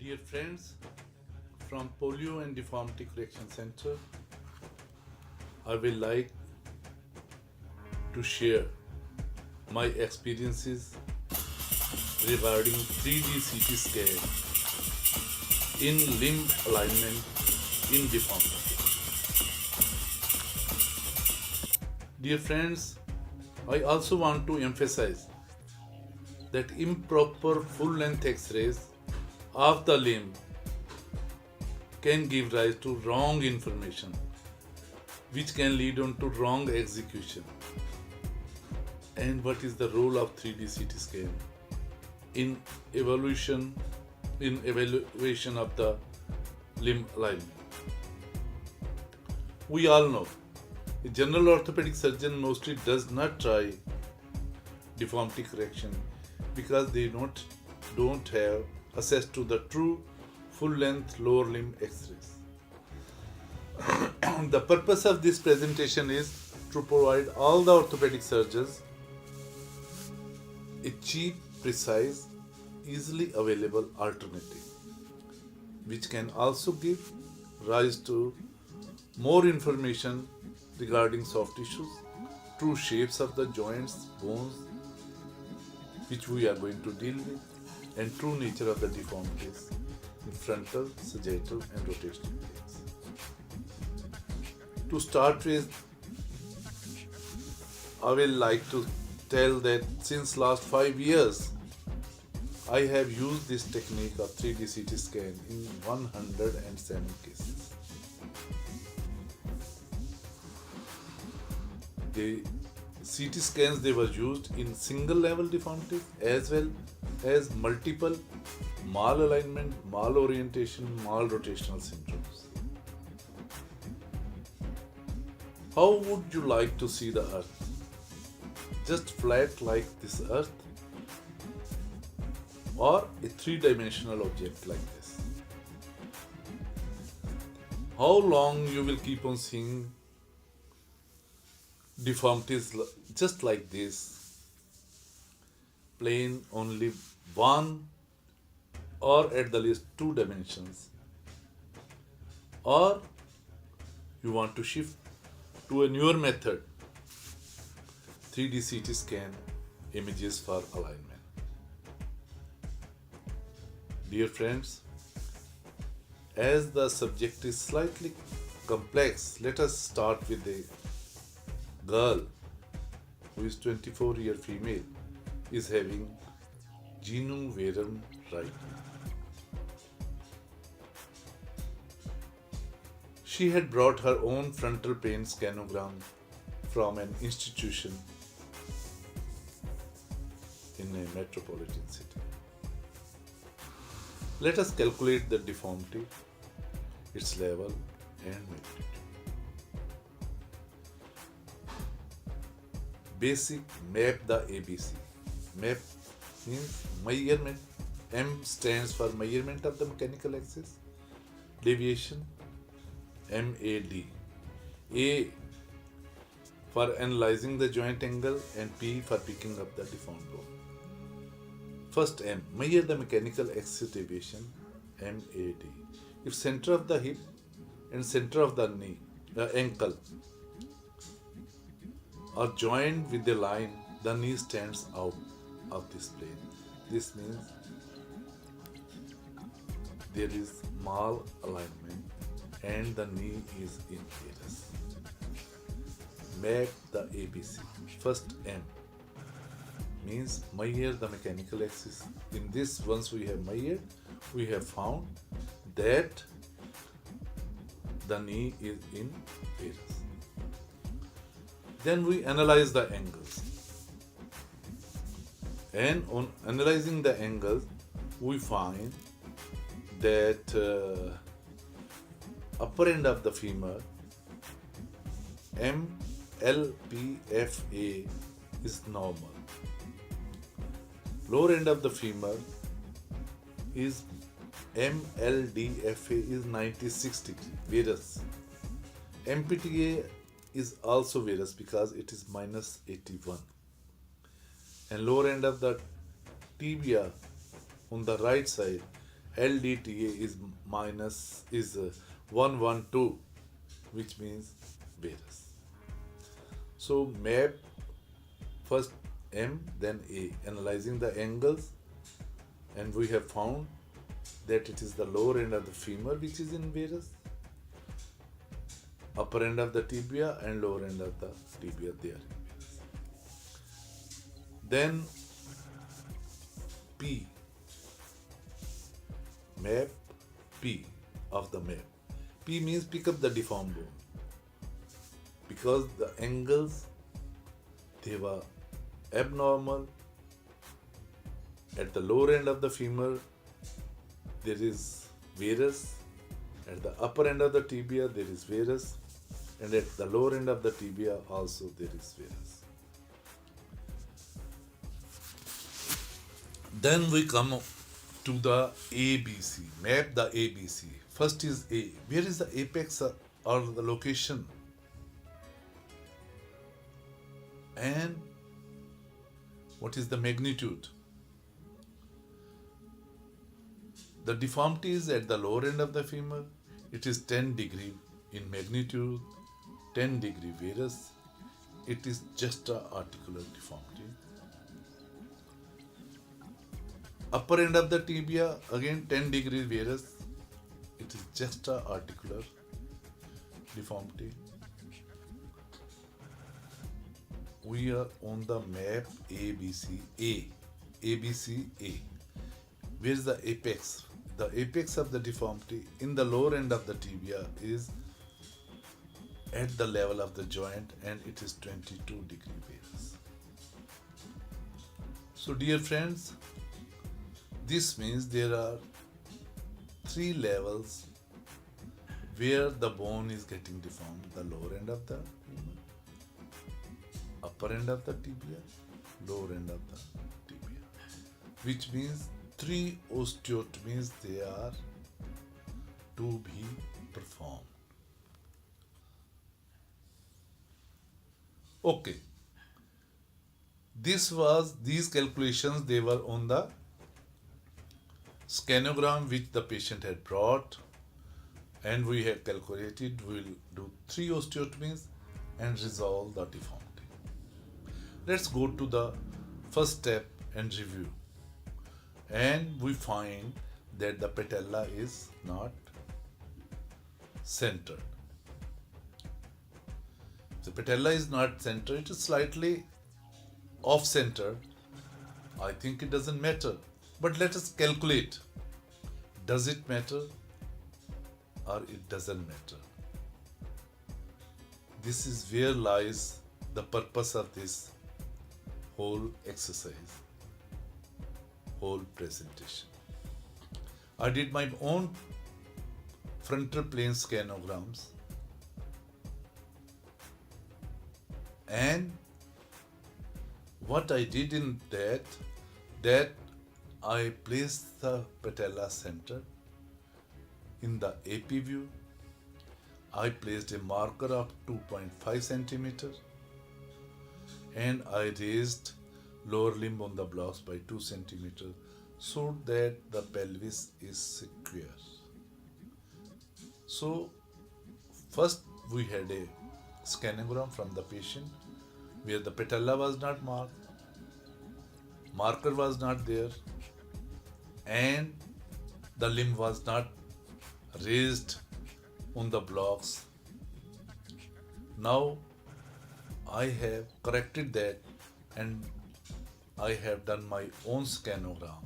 Dear friends from Polio and Deformity Correction Center, I will like to share my experiences regarding 3D CT scan in limb alignment in deformity. Dear friends, I also want to emphasize that improper full-length X-rays of the limb can give rise to wrong information, which can lead on to wrong execution. And what is the role of 3D CT scan in evaluation of the limb alignment? We all know a general orthopedic surgeon mostly does not try deformity correction because they don't have access to the true full-length lower limb X-rays. The purpose of this presentation is to provide all the orthopedic surgeons a cheap, precise, easily available alternative, which can also give rise to more information regarding soft tissues, true shapes of the joints, bones, which we are going to deal with, and true nature of the deformities in frontal, sagittal, and rotational planes. To start with, I will like to tell that since last 5 years, I have used this technique of 3D CT scan in 107 cases. The CT scans, they were used in single level deformities as well as multiple malalignment, malorientation, malrotational syndromes. How would you like to see the earth? Just flat like this earth, or a three-dimensional object like this? How long you will keep on seeing deformities just like this, plain only one or at the least 2 dimensions? Or you want to shift to a newer method, 3D CT scan images for alignment. Dear friends, as the subject is slightly complex, let us start with a girl who is 24-year female, is having genu varum right. She had brought her own frontal plane scanogram from an institution in a metropolitan city. Let us calculate the deformity, its level and magnitude. Basic map the ABC. Map means measurement. M stands for measurement of the mechanical axis. Deviation, MAD. A for analyzing the joint angle, and P for picking up the deformed bone. First M, measure the mechanical axis deviation, MAD. If center of the hip and center of the knee, the ankle, are joined with the line, the knee stands out of this plane. This means there is malalignment and the knee is in varus. Map the ABC. First M means measure the mechanical axis. In this, once we have measured, we have found that the knee is in varus. Then we analyze the angles. And on analyzing the angles, we find that upper end of the femur, MLPFA, is normal. Lower end of the femur is MLDFA is 96 degree, varus. MPTA is also varus because it is minus 81. And lower end of the tibia on the right side, LDTA is minus is 112, which means varus. So map first M then A, analyzing the angles, and we have found that it is the lower end of the femur which is in varus, upper end of the tibia and lower end of the tibia they are in varus. Then P, map P of the map. P means pick up the deformed bone, because the angles they were abnormal. At the lower end of the femur there is varus, at the upper end of the tibia there is varus, and at the lower end of the tibia also there is varus. Then we come to the ABC, map the ABC. First is A. Where is the apex or the location? And what is the magnitude? The deformity is at the lower end of the femur. It is 10 degree in magnitude, 10 degree varus. It is just a articular deformity. Upper end of the tibia, again 10 degree varus. It is just a articular deformity. We are on the map ABC A. ABC A. Where is the apex? The apex of the deformity in the lower end of the tibia is at the level of the joint, and it is 22 degree varus. So dear friends, this means there are 3 levels where the bone is getting deformed: the lower end of the femur, upper end of the tibia, lower end of the tibia, which means 3 osteotomies they are to be performed. Okay, these calculations they were on the scanogram which the patient had brought, and we have calculated we will do 3 osteotomies and resolve the deformity. Let's go to the first step and review. And we find that the patella is not centered. The patella is not centered, it is slightly off center. I think it doesn't matter. But let us calculate. Does it matter or it doesn't matter? This is where lies the purpose of this whole exercise, whole presentation. I did my own frontal plane scanograms, and what I did in that I placed the patella center in the AP view. I placed a marker of 2.5 centimeter, and I raised lower limb on the blocks by 2 centimeter so that the pelvis is square. So first we had a scanogram from the patient where the patella was not marked, marker was not there, and the limb was not raised on the blocks. Now I have corrected that and I have done my own scanogram.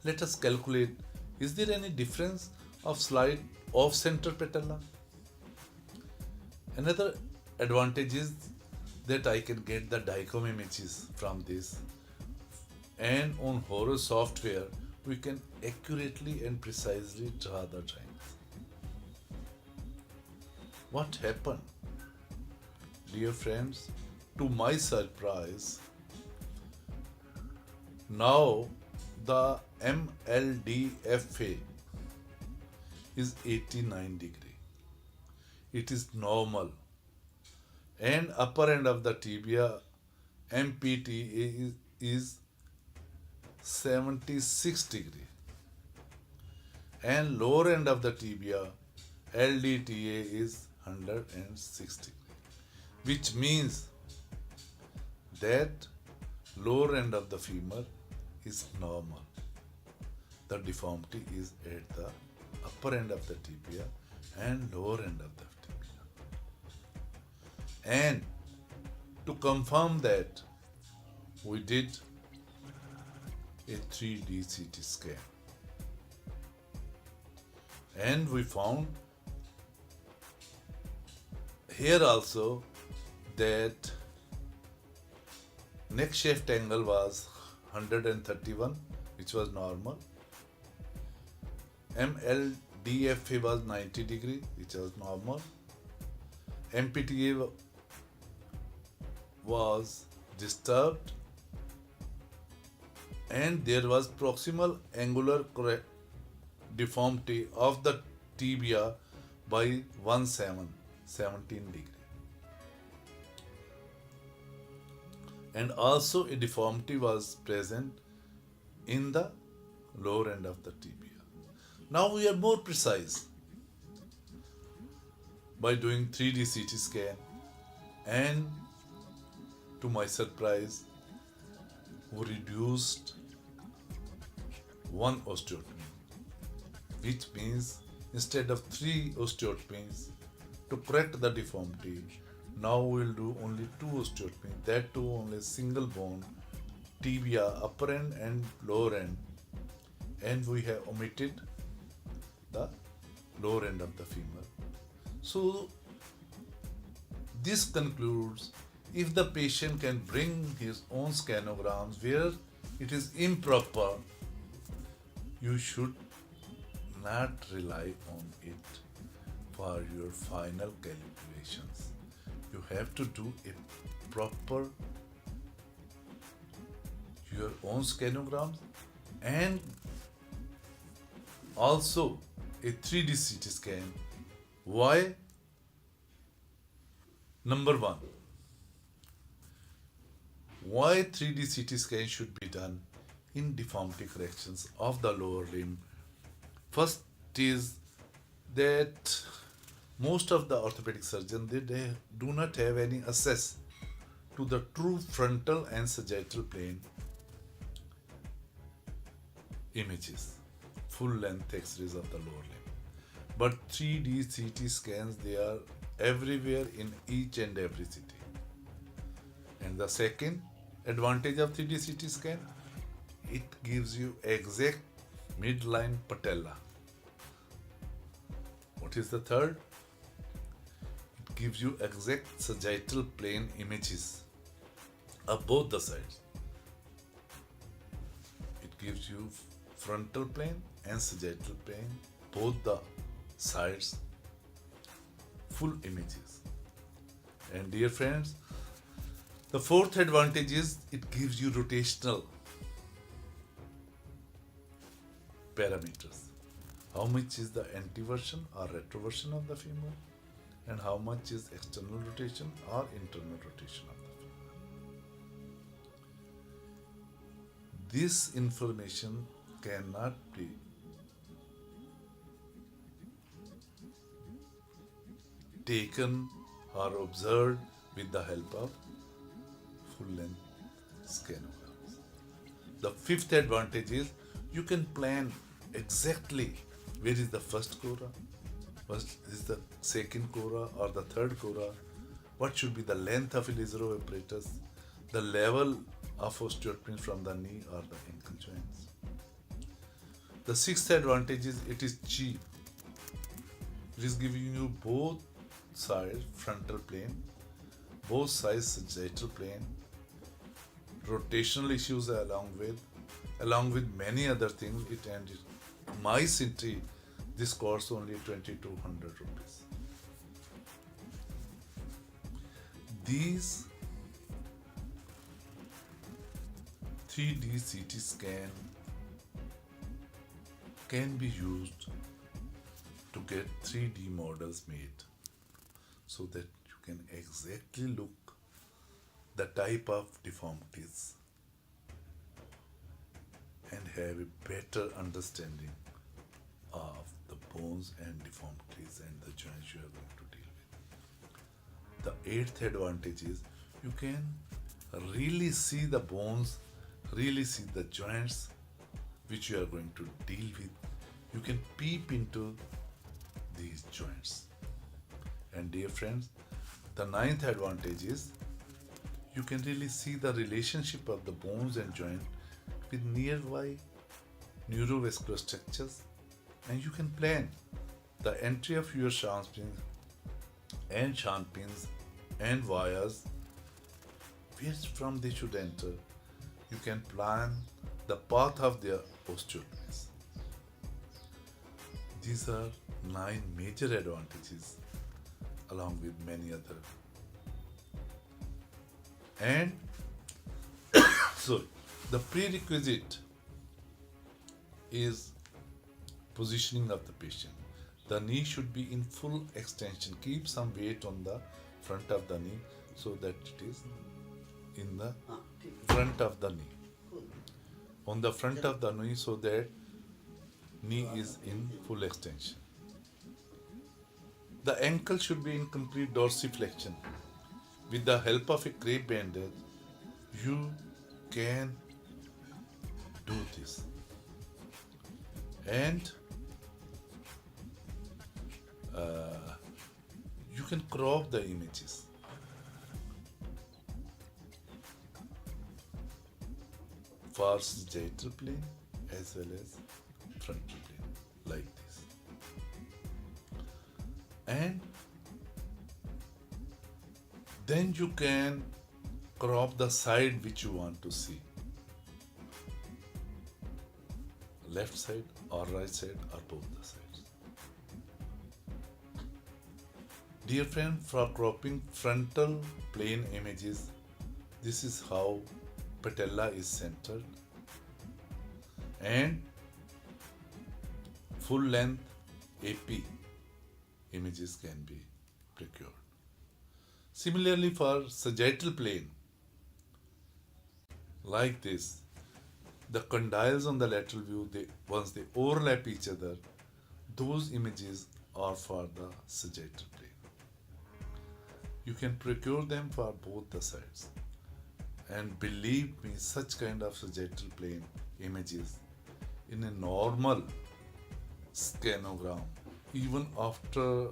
Let us calculate, is there any difference of slight off-center patella? Another advantage is that I can get the DICOM images from this, and on Horror software we can accurately and precisely draw the triangles. What happened? Dear friends, to my surprise, now the MLDFA is 89 degree. It is normal. And upper end of the tibia MPTA is 76 degree. and lower end of the tibia LDTA is 160, which means that lower end of the femur is normal. The deformity is at the upper end of the tibia and lower end of the tibia. And to confirm that, we did a 3D CT scan. And we found here also that neck shaft angle was 131, which was normal. MLDFA was 90 degree, which was normal. MPTA was disturbed, and there was proximal angular deformity of the tibia by 17 degree. And also a deformity was present in the lower end of the tibia. Now we are more precise by doing 3D CT scan, and to my surprise, we reduced one osteotomy, which means instead of 3 osteotomies to correct the deformity, now we will do only 2 osteotomies, that too only single bone, tibia upper end and lower end, and we have omitted the lower end of the femur. So this concludes, if the patient can bring his own scanograms where it is improper, you should not rely on it for your final calculations. You have to do a proper your own scanograms and also a 3D CT scan. Why? Number one, why 3D CT scan should be done in deformity corrections of the lower limb? First is that most of the orthopedic surgeons, they do not have any access to the true frontal and sagittal plane images, full length x-rays of the lower limb. But 3D CT scans, they are everywhere in each and every city. And the second advantage of 3D CT scan, it gives you exact midline patella. What is the third? It gives you exact sagittal plane images of both the sides. It gives you frontal plane and sagittal plane, both the sides, full images. And dear friends, the fourth advantage is it gives you rotational parameters. How much is the anteversion or retroversion of the femur, and how much is external rotation or internal rotation of the femur. This information cannot be taken or observed with the help of full-length scanograms. The fifth advantage is you can plan exactly where is the first cora, what is the second cora or the third cora, what should be the length of Ilizarov apparatus, the level of osteotomy from the knee or the ankle joints. The sixth advantage is it is cheap. It is giving you both sides frontal plane, both sides sagittal plane, rotational issues along with many other things. It ended my city, this costs only 2,200 rupees. These 3D CT scan can be used to get 3D models made so that you can exactly look the type of deformities and have a better understanding of the bones and deformities and the joints you are going to deal with. The eighth advantage is you can really see the bones, really see the joints which you are going to deal with. You can peep into these joints. And dear friends, the ninth advantage is you can really see the relationship of the bones and joint with nearby neurovascular structures, and you can plan the entry of your shank pins and wires where from they should enter. You can plan the path of their osteotomies. These are 9 major advantages along with many other. And so the prerequisite is positioning of the patient. The knee should be in full extension. Keep some weight on the front of the knee so that it is in the front of the knee. On the front of the knee so that knee is in full extension. The ankle should be in complete dorsiflexion. With the help of a crepe bandage, you can do this. And you can crop the images. For sagittal plane as well as frontal plane, like this. And then you can crop the side which you want to see. Left side or right side or both the sides. Dear friend, for cropping frontal plane images, this is how patella is centered and full length AP images can be procured. Similarly, for sagittal plane, like this, the condyles on the lateral view, once they overlap each other, those images are for the sagittal plane. You can procure them for both the sides. And believe me, such kind of sagittal plane images in a normal scanogram, even after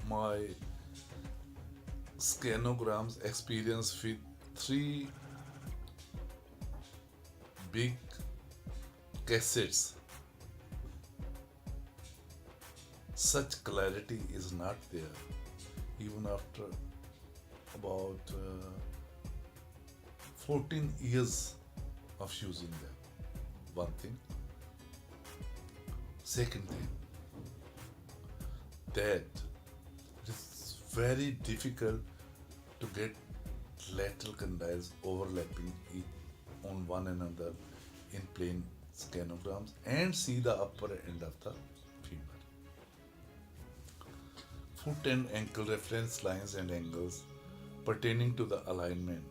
my scanograms experience with 3 big cassettes, such clarity is not there even after about 14 years of using them. One thing. Second thing, that it is very difficult to get lateral condyles overlapping on one another in plain scanograms and see the upper end of the femur. Foot and ankle reference lines and angles pertaining to the alignment,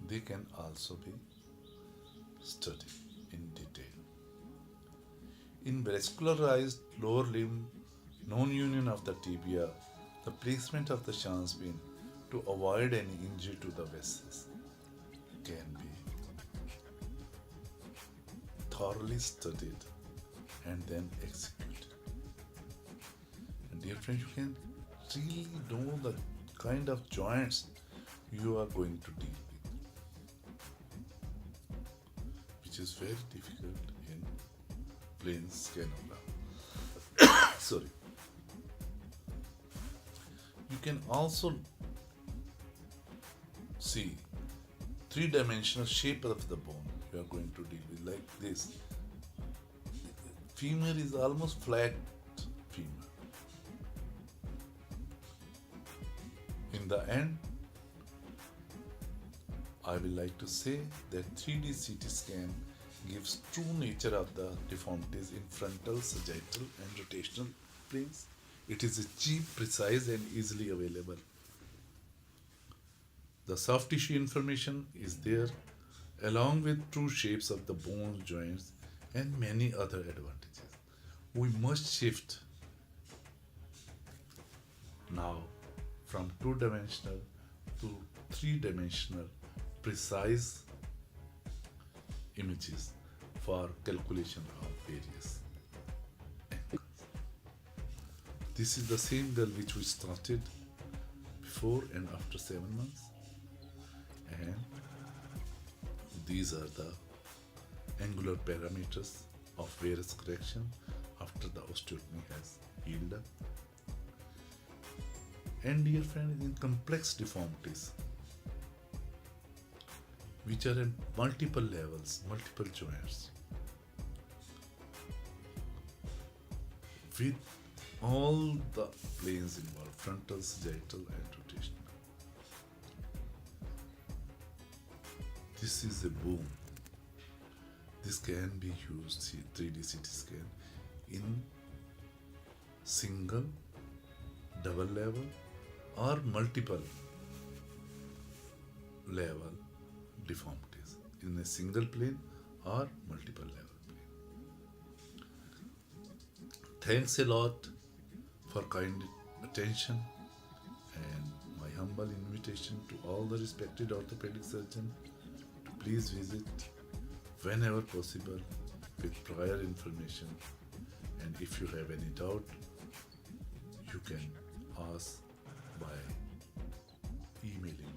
they can also be studied in detail. In vascularized lower limb non-union of the tibia, the placement of the shank pin to avoid any injury to the vessels can be thoroughly studied and then executed. And dear friends, you can really know the kind of joints you are going to deal with, which is very difficult in plain scanogram. Sorry. You can also see 3-dimensional shape of the bone you are going to deal with, like this. Femur is almost flat femur. In the end, I will like to say that 3D CT scan gives true nature of the deformities in frontal, sagittal and rotational planes. It is cheap, precise and easily available. The soft tissue information is there along with true shapes of the bones, joints and many other advantages. We must shift now from two-dimensional to three-dimensional precise images for calculation of various angles. This is the same girl which we started before and after 7 months, and these are the angular parameters of various correction after the osteotomy has healed up. And dear friend, in complex deformities which are at multiple levels, multiple joints, with all the planes involved, frontal, sagittal and rotational. This is a boom. This can be used, 3D CT scan, in single, double level or multiple level deformities in a single plane or multiple level plane. Thanks a lot for kind attention, and my humble invitation to all the respected orthopedic surgeons to please visit whenever possible with prior information, and if you have any doubt you can ask by emailing